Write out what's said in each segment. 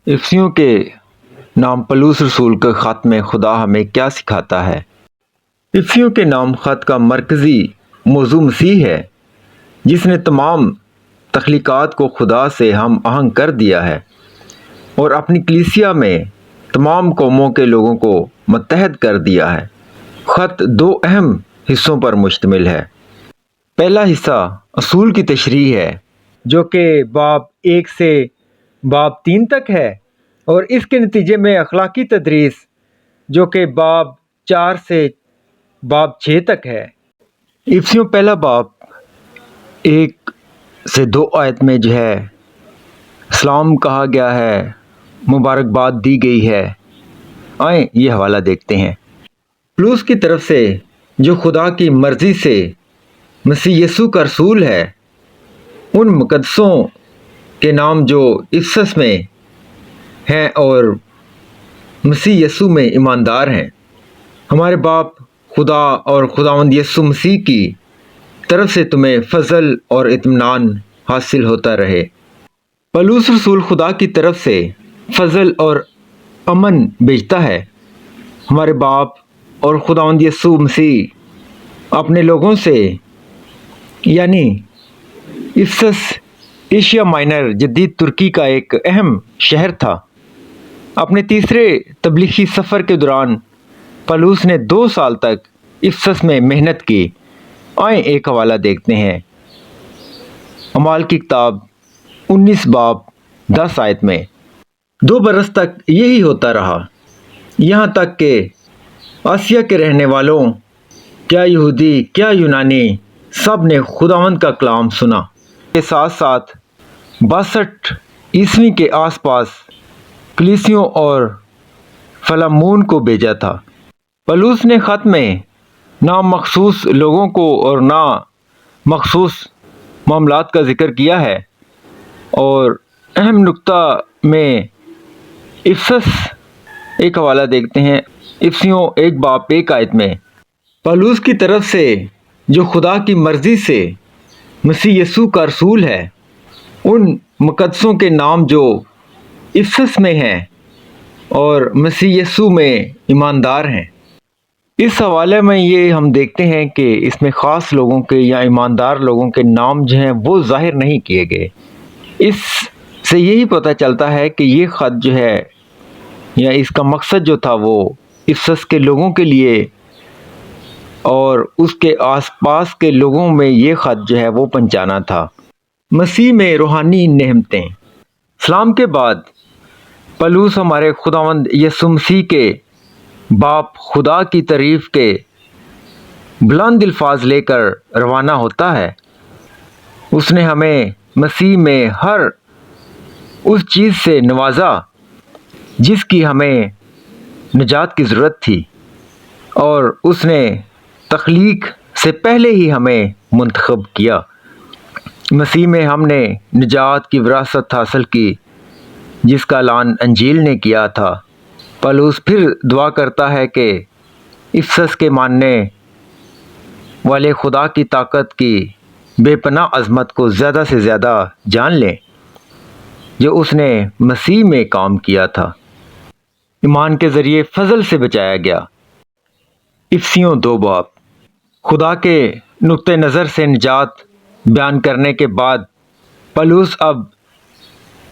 افسیوں کے نام پلوس رسول کے خط میں خدا ہمیں کیا سکھاتا ہے؟ افسیوں کے نام خط کا مرکزی موضوع مسیح ہے، جس نے تمام تخلیقات کو خدا سے ہم آہنگ کر دیا ہے اور اپنی کلیسیا میں تمام قوموں کے لوگوں کو متحد کر دیا ہے۔ خط دو اہم حصوں پر مشتمل ہے۔ پہلا حصہ اصول کی تشریح ہے، جو کہ باب 1 سے باب 3 تک ہے، اور اس کے نتیجے میں اخلاقی تدریس، جو کہ باب 4 سے باب 6 تک ہے۔ افسیوں پہلا باب 1 سے 2 آیت میں جو ہے سلام کہا گیا ہے، مبارکباد دی گئی ہے۔ آئیں یہ حوالہ دیکھتے ہیں۔ پلوس کی طرف سے، جو خدا کی مرضی سے مسیح یسوع کا رسول ہے، ان مقدسوں کے نام جو افسس میں ہیں اور مسیح یسوع میں ایماندار ہیں، ہمارے باپ خدا اور خداوند یسوع مسیح کی طرف سے تمہیں فضل اور اطمینان حاصل ہوتا رہے۔ پلوس رسول خدا کی طرف سے فضل اور امن بھیجتا ہے۔ ہمارے باپ اور خداوند یسوع مسیح اپنے لوگوں سے، یعنی افسس ایشیا مائنر جدید ترکی کا ایک اہم شہر تھا۔ اپنے تیسرے تبلیغی سفر کے دوران پلوس نے 2 سال تک افسس میں محنت کی۔ آئیں ایک حوالہ دیکھتے ہیں۔ اعمال کی کتاب 19 باب 10 آیت میں 2 برس تک یہی ہوتا رہا، یہاں تک کہ آسیہ کے رہنے والوں، کیا یہودی کیا یونانی، سب نے خداوند کا کلام سنا۔ کے ساتھ ساتھ 62 عیسوی کے آس پاس کلیسیوں اور فلمون کو بھیجا تھا۔ پلوس نے خط میں نہ مخصوص لوگوں کو اور نہ مخصوص معاملات کا ذکر کیا ہے، اور اہم نقطہ میں افسس ایک حوالہ دیکھتے ہیں۔ افسیوں 1 باب 1 آیت میں پلوس کی طرف سے، جو خدا کی مرضی سے مسیح یسوع کا رسول ہے، ان مقدسوں کے نام جو افسس میں ہیں اور مسیح یسوع میں ایماندار ہیں۔ اس حوالے میں یہ ہم دیکھتے ہیں کہ اس میں خاص لوگوں کے یا ایماندار لوگوں کے نام جو ہیں وہ ظاہر نہیں کیے گئے۔ اس سے یہی پتہ چلتا ہے کہ یہ خط جو ہے یا اس کا مقصد جو تھا وہ افسس کے لوگوں کے لیے اور اس کے آس پاس کے لوگوں میں یہ خط جو ہے وہ پہنچانا تھا۔ مسیح میں روحانی نعمتیں۔ سلام کے بعد پلوس ہمارے خداوند یسوع مسیح کے باپ خدا کی تعریف کے بلند الفاظ لے کر روانہ ہوتا ہے۔ اس نے ہمیں مسیح میں ہر اس چیز سے نوازا جس کی ہمیں نجات کی ضرورت تھی، اور اس نے تخلیق سے پہلے ہی ہمیں منتخب کیا۔ مسیح میں ہم نے نجات کی وراثت حاصل کی، جس کا اعلان انجیل نے کیا تھا۔ پلوس پھر دعا کرتا ہے کہ افسس کے ماننے والے خدا کی طاقت کی بے پناہ عظمت کو زیادہ سے زیادہ جان لیں، جو اس نے مسیح میں کام کیا تھا۔ ایمان کے ذریعے فضل سے بچایا گیا۔ افسیوں 2 باب خدا کے نقطہ نظر سے نجات بیان کرنے کے بعد پلوس اب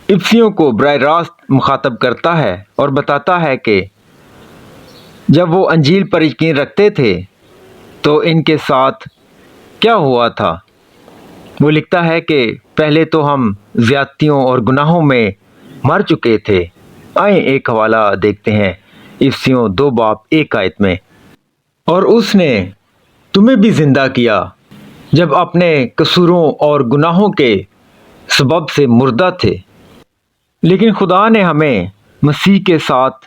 افسیوں کو براہ راست مخاطب کرتا ہے اور بتاتا ہے کہ جب وہ انجیل پر یقین رکھتے تھے تو ان کے ساتھ کیا ہوا تھا۔ وہ لکھتا ہے کہ پہلے تو ہم زیادتیوں اور گناہوں میں مر چکے تھے۔ آئیں ایک حوالہ دیکھتے ہیں۔ افسیوں 2 باب 1 آیت میں اور اس نے تمہیں بھی زندہ کیا جب اپنے قصوروں اور گناہوں کے سبب سے مردہ تھے، لیکن خدا نے ہمیں مسیح کے ساتھ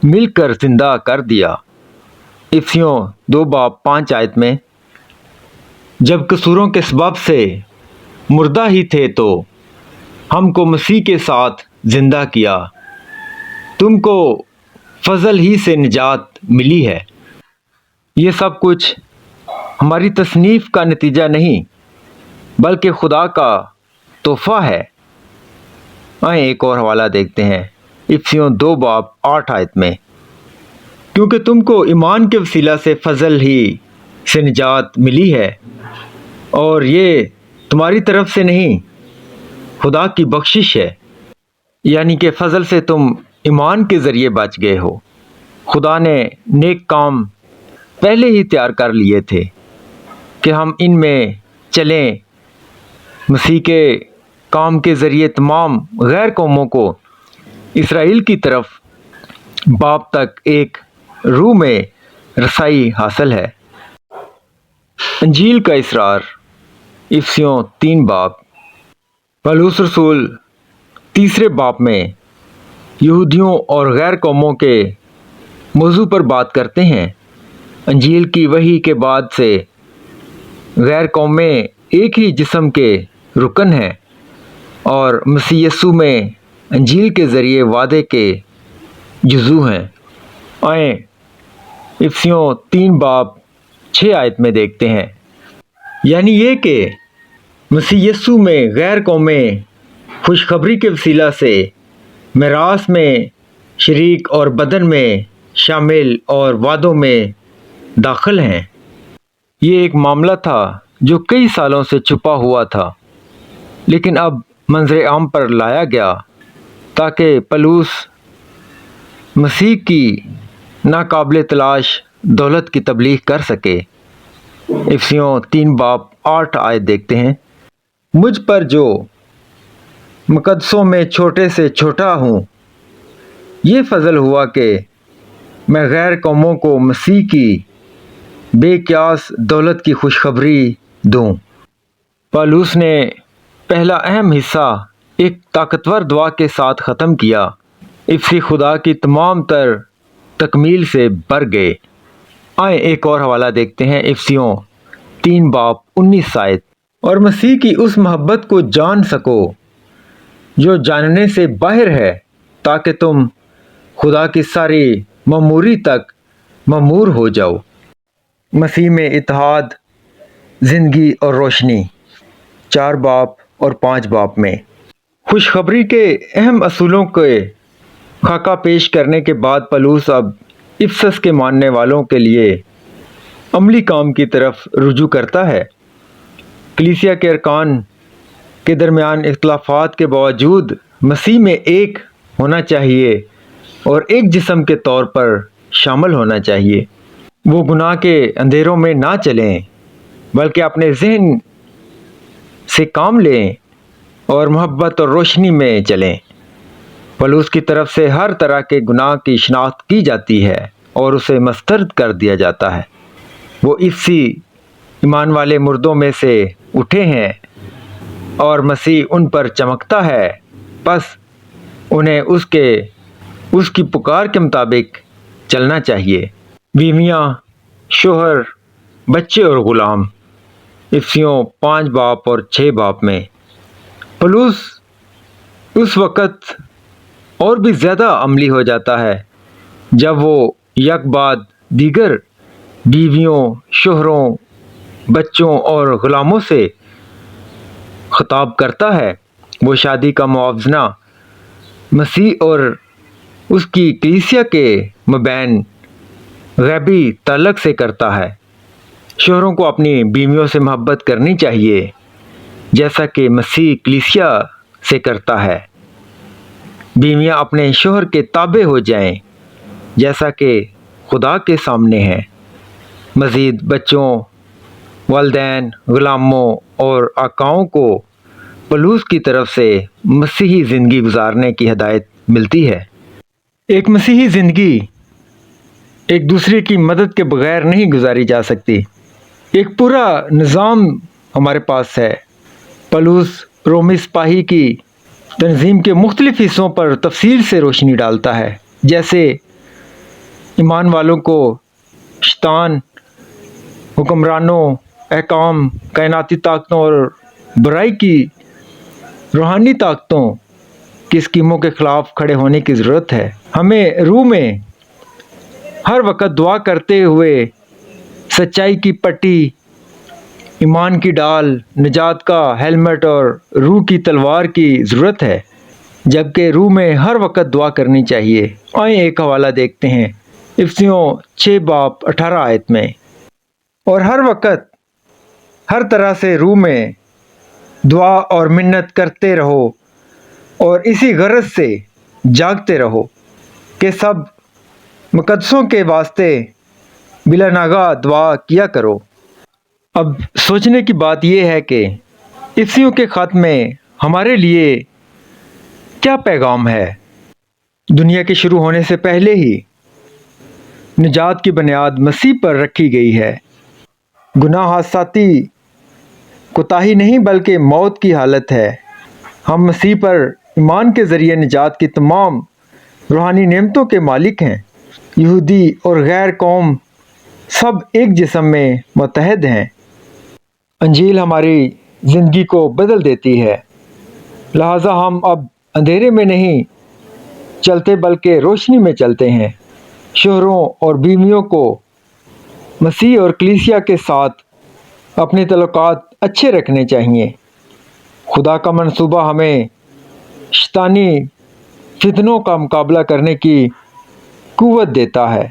مل کر زندہ کر دیا۔ افسیوں 2 باب 5 آیت میں جب قصوروں کے سبب سے مردہ ہی تھے تو ہم کو مسیح کے ساتھ زندہ کیا، تم کو فضل ہی سے نجات ملی ہے۔ یہ سب کچھ ہماری تصنیف کا نتیجہ نہیں، بلکہ خدا کا تحفہ ہے۔ آئیں ایک اور حوالہ دیکھتے ہیں۔ افسیوں 2 باب 8 آیت میں، کیونکہ تم کو ایمان کے وسیلہ سے فضل ہی سے نجات ملی ہے، اور یہ تمہاری طرف سے نہیں، خدا کی بخشش ہے۔ یعنی کہ فضل سے تم ایمان کے ذریعے بچ گئے ہو۔ خدا نے نیک کام پہلے ہی تیار کر لیے تھے کہ ہم ان میں چلیں۔ مسیح کے کام کے ذریعے تمام غیر قوموں کو اسرائیل کی طرف باپ تک ایک روح میں رسائی حاصل ہے۔ انجیل کا اسرار، افسیوں 3 باب۔ پولس رسول تیسرے باب میں یہودیوں اور غیر قوموں کے موضوع پر بات کرتے ہیں۔ انجیل کی وحی کے بعد سے غیر قومیں ایک ہی جسم کے رکن ہیں اور مسیح یسوع میں انجیل کے ذریعے وعدے کے جزو ہیں۔ آئیں افسیوں 3 باب 6 آیت میں دیکھتے ہیں، یعنی یہ کہ مسیح یسوع میں غیر قومیں خوشخبری کے وسیلہ سے میراث میں شریک اور بدن میں شامل اور وعدوں میں داخل ہیں۔ یہ ایک معاملہ تھا جو کئی سالوں سے چھپا ہوا تھا، لیکن اب منظر عام پر لایا گیا تاکہ پولس مسیح کی ناقابل تلاش دولت کی تبلیغ کر سکے۔ افسیوں 3 باب 8 آیت دیکھتے ہیں، مجھ پر جو مقدسوں میں چھوٹے سے چھوٹا ہوں، یہ فضل ہوا کہ میں غیر قوموں کو مسیح کی بے قیاس دولت کی خوشخبری دوں۔ پولس نے پہلا اہم حصہ ایک طاقتور دعا کے ساتھ ختم کیا۔ افسی خدا کی تمام تر تکمیل سے بھر گئے۔ آئیں ایک اور حوالہ دیکھتے ہیں، افسیوں 3 باب 19 آیت۔ اور مسیح کی اس محبت کو جان سکو جو جاننے سے باہر ہے، تاکہ تم خدا کی ساری مأموری تک مأمور ہو جاؤ۔ مسیح میں اتحاد، زندگی اور روشنی، 4 باب اور 5 باب میں خوشخبری کے اہم اصولوں کے خاکہ پیش کرنے کے بعد پولس اب افسس کے ماننے والوں کے لیے عملی کام کی طرف رجوع کرتا ہے۔ کلیسیا کے ارکان کے درمیان اختلافات کے باوجود مسیح میں ایک ہونا چاہیے اور ایک جسم کے طور پر شامل ہونا چاہیے۔ وہ گناہ کے اندھیروں میں نہ چلیں، بلکہ اپنے ذہن سے کام لیں اور محبت اور روشنی میں چلیں۔ پولس کی طرف سے ہر طرح کے گناہ کی شناخت کی جاتی ہے اور اسے مسترد کر دیا جاتا ہے۔ وہ افسی ایمان والے مردوں میں سے اٹھے ہیں اور مسیح ان پر چمکتا ہے، پس انہیں اس کی پکار کے مطابق چلنا چاہیے۔ بیویاں، شوہر، بچے اور غلام، افسیوں 5 باب اور 6 باب میں پولس اس وقت اور بھی زیادہ عملی ہو جاتا ہے جب وہ یک بعد دیگر بیویوں، شوہروں، بچوں اور غلاموں سے خطاب کرتا ہے۔ وہ شادی کا موازنہ مسیح اور اس کی کلیسیا کے مابین غیبی تعلق سے کرتا ہے۔ شوہروں کو اپنی بیویوں سے محبت کرنی چاہیے، جیسا کہ مسیح کلیسیا سے کرتا ہے۔ بیویاں اپنے شوہر کے تابع ہو جائیں، جیسا کہ خدا کے سامنے ہے۔ مزید بچوں، والدین، غلاموں اور آقاؤں کو پولس کی طرف سے مسیحی زندگی گزارنے کی ہدایت ملتی ہے۔ ایک مسیحی زندگی ایک دوسرے کی مدد کے بغیر نہیں گزاری جا سکتی۔ ایک پورا نظام ہمارے پاس ہے۔ پولس رومی سپاہی کی تنظیم کے مختلف حصوں پر تفصیل سے روشنی ڈالتا ہے، جیسے ایمان والوں کو شیطان، حکمرانوں، احکام، کائناتی طاقتوں اور برائی کی روحانی طاقتوں کی اسکیموں کے خلاف کھڑے ہونے کی ضرورت ہے۔ ہمیں روح میں ہر وقت دعا کرتے ہوئے سچائی کی پٹی، ایمان کی ڈال، نجات کا ہیلمٹ اور روح کی تلوار کی ضرورت ہے۔ جبکہ روح میں ہر وقت دعا کرنی چاہیے۔ آئیں ایک حوالہ دیکھتے ہیں افسیوں 6 باب 18 آیت میں۔ اور ہر وقت ہر طرح سے روح میں دعا اور منت کرتے رہو اور اسی غرض سے جاگتے رہو کہ سب مقدسوں کے واسطے بلا ناغہ دعا کیا کرو۔ اب سوچنے کی بات یہ ہے کہ افسیوں کے خط میں ہمارے لیے کیا پیغام ہے؟ دنیا کے شروع ہونے سے پہلے ہی نجات کی بنیاد مسیح پر رکھی گئی ہے۔ گناہ حادثاتی کوتاہی نہیں بلکہ موت کی حالت ہے۔ ہم مسیح پر ایمان کے ذریعے نجات کی تمام روحانی نعمتوں کے مالک ہیں۔ یہودی اور غیر قوم سب ایک جسم میں متحد ہیں۔ انجیل ہماری زندگی کو بدل دیتی ہے، لہٰذا ہم اب اندھیرے میں نہیں چلتے بلکہ روشنی میں چلتے ہیں۔ شوہروں اور بیویوں کو مسیح اور کلیسیا کے ساتھ اپنے تعلقات اچھے رکھنے چاہیے۔ خدا کا منصوبہ ہمیں شیطانی فتنوں کا مقابلہ کرنے کی قوت دیتا ہے۔